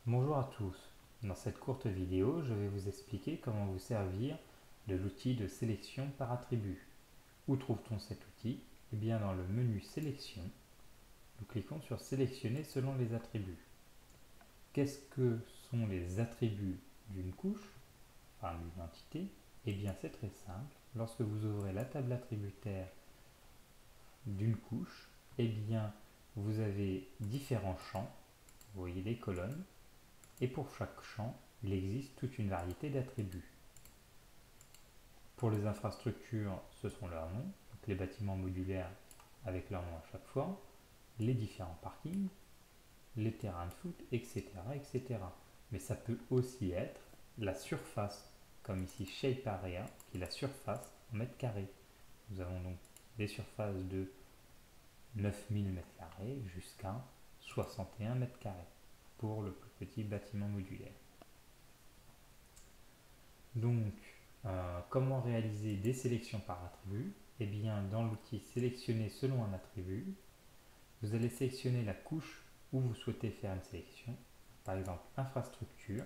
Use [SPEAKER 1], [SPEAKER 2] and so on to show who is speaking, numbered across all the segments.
[SPEAKER 1] Bonjour à tous. Dans cette courte vidéo, je vais vous expliquer comment vous servir de l'outil de sélection par attribut. Où trouve-t-on cet outil? Eh bien dans le menu sélection, nous cliquons sur sélectionner selon les attributs. Qu'est-ce que sont les attributs d'une couche, enfin d'une entité? Eh bien c'est très simple. Lorsque vous ouvrez la table attributaire d'une couche, eh bien vous avez différents champs. Vous voyez les colonnes. Et pour chaque champ, il existe toute une variété d'attributs. Pour les infrastructures, ce sont leurs noms, donc les bâtiments modulaires avec leur nom à chaque fois, les différents parkings, les terrains de foot, etc., etc. Mais ça peut aussi être la surface, comme ici Shape Area, qui est la surface en mètres carrés. Nous avons donc des surfaces de 9000 mètres carrés jusqu'à 61 mètres carrés pour le plus petit bâtiment modulaire. Donc, comment réaliser des sélections par attribut? Eh bien, dans l'outil sélectionner selon un attribut, vous allez sélectionner la couche où vous souhaitez faire une sélection. Par exemple, infrastructure.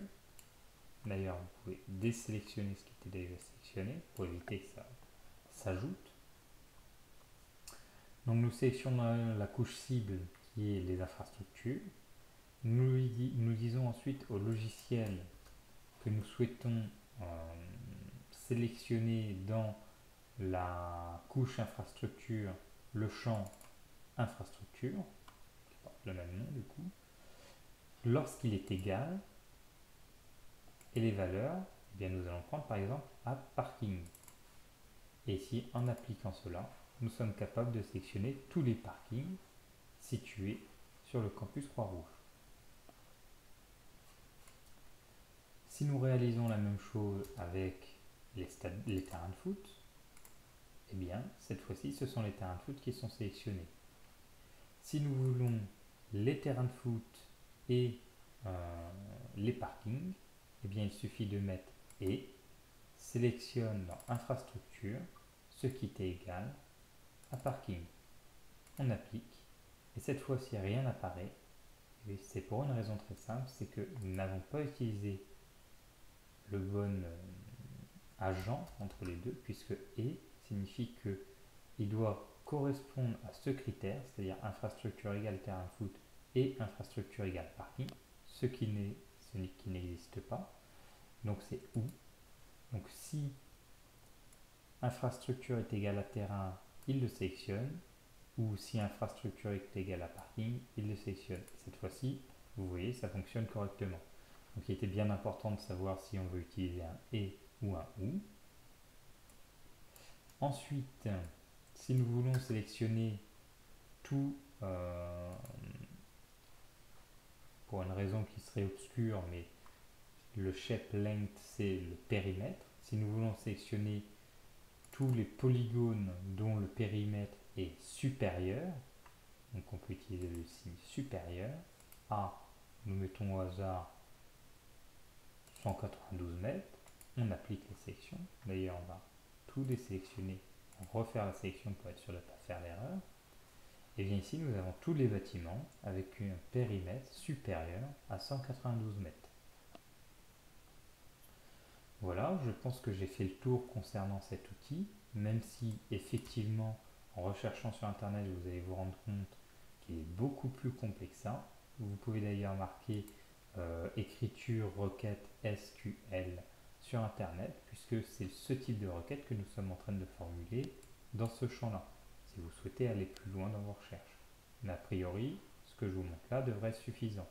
[SPEAKER 1] D'ailleurs, vous pouvez désélectionner ce qui était déjà sélectionné pour éviter que ça s'ajoute. Donc, nous sélectionnons la couche cible qui est les infrastructures. Nous disons ensuite au logiciel que nous souhaitons sélectionner dans la couche infrastructure le champ infrastructure, qui porte le même nom du coup, lorsqu'il est égal, et les valeurs, eh bien nous allons prendre par exemple à parking. Et ici, en appliquant cela, nous sommes capables de sélectionner tous les parkings situés sur le campus Croix-Rouge. Si nous réalisons la même chose avec les terrains de foot, eh bien cette fois-ci ce sont les terrains de foot qui sont sélectionnés. Si nous voulons les terrains de foot et les parkings, eh bien il suffit de mettre et sélectionne dans infrastructure ce qui est égal à parking. On applique et cette fois-ci rien n'apparaît. Et c'est pour une raison très simple, c'est que nous n'avons pas utilisé le bon agent entre les deux, puisque et signifie que il doit correspondre à ce critère, c'est-à-dire infrastructure égale terrain de foot et infrastructure égale parking, ce qui n'existe pas. Donc c'est ou. Donc si infrastructure est égale à terrain, il le sélectionne, ou si infrastructure est égale à parking, il le sélectionne. Cette fois-ci, vous voyez, ça fonctionne correctement. Donc il était bien important de savoir si on veut utiliser un et ou un ou. Ensuite, si nous voulons sélectionner tout pour une raison qui serait obscure, mais le shape length c'est le périmètre. Si nous voulons sélectionner tous les polygones dont le périmètre est supérieur, donc on peut utiliser le signe supérieur. A, nous mettons au hasard 192 mètres, on applique la sélection. D'ailleurs, on va tout désélectionner, refaire la sélection pour être sûr de ne pas faire l'erreur. Et bien ici, nous avons tous les bâtiments avec un périmètre supérieur à 192 mètres. Voilà, je pense que j'ai fait le tour concernant cet outil, même si effectivement, en recherchant sur Internet, vous allez vous rendre compte qu'il est beaucoup plus complexe que ça. Vous pouvez d'ailleurs marquer écriture requête SQL sur Internet, puisque c'est ce type de requête que nous sommes en train de formuler dans ce champ-là, si vous souhaitez aller plus loin dans vos recherches. Mais a priori, ce que je vous montre là devrait être suffisant.